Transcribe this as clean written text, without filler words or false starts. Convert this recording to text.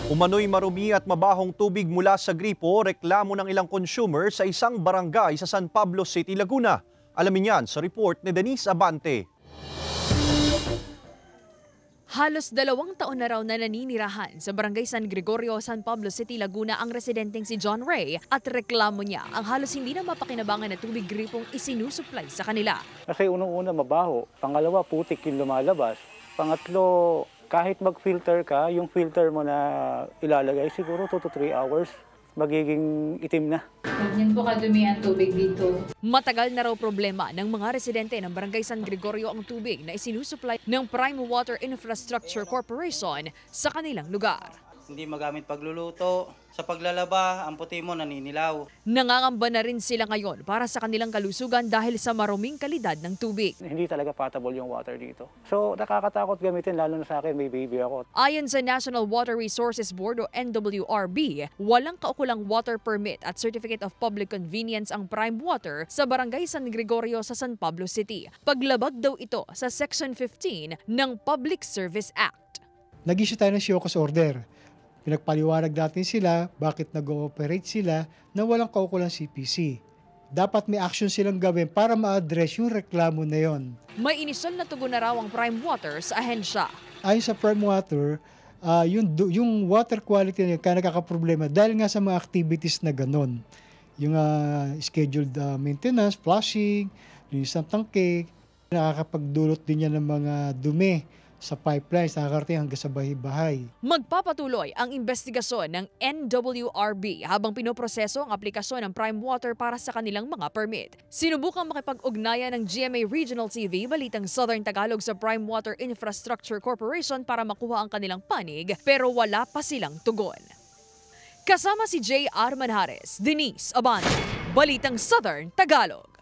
Umano'y marumi at mabahong tubig mula sa gripo, reklamo ng ilang consumer sa isang barangay sa San Pablo City, Laguna. Alamin yan sa report ni Denise Abante. Halos 2 taon na raw na naninirahan sa Barangay San Gregorio, San Pablo City, Laguna ang residenteng si John Ray at reklamo niya ang halos hindi na mapakinabangan na tubig gripong isinusupply sa kanila. Kasi unang-una mabaho, pangalawa putik yung lumalabas, pangatlo kahit mag-filter ka, yung filter mo na ilalagay siguro 2 to 3 hours, magiging itim na. Ganyan po kadumi ang tubig dito. Matagal na raw problema ng mga residente ng Barangay San Gregorio ang tubig na isinusupply ng Prime Water Infrastructure Corporation sa kanilang lugar. Hindi magamit pagluluto. Sa paglalaba, ang puti mo naninilaw. Nangangamba na rin sila ngayon para sa kanilang kalusugan dahil sa maruming kalidad ng tubig. Hindi talaga potable yung water dito. So nakakatakot gamitin, lalo na sa akin, may baby ako. Ayon sa National Water Resources Board o NWRB, walang kaukulang water permit at Certificate of Public Convenience ang Prime Water sa Barangay San Gregorio sa San Pablo City. Paglabag daw ito sa Section 15 ng Public Service Act. Nag-issue tayo ng show cause order. Pinagpaliwanag natin sila bakit nag-ooperate sila na walang kaukulang CPC. Dapat may action silang gawin para ma-address yung reklamo na yon. May inisol na tugon na raw ang Prime Water sa ahensya. Ayon sa Prime Water, yung water quality na kaya nakakaproblema dahil nga sa mga activities na ganon. Yung scheduled maintenance, flushing, linis ng tangke, nakakapagdulot din yan ng mga dumi sa pipelines, nakakarating hanggang sa bahay-bahay. Magpapatuloy ang investigasyon ng NWRB habang pinoproseso ang aplikasyon ng Prime Water para sa kanilang mga permit. Sinubukang makipag-ugnayan ng GMA Regional TV, Balitang Southern Tagalog sa Prime Water Infrastructure Corporation para makuha ang kanilang panig pero wala pa silang tugon. Kasama si J.R. Manjares, Denise Abante, Balitang Southern Tagalog.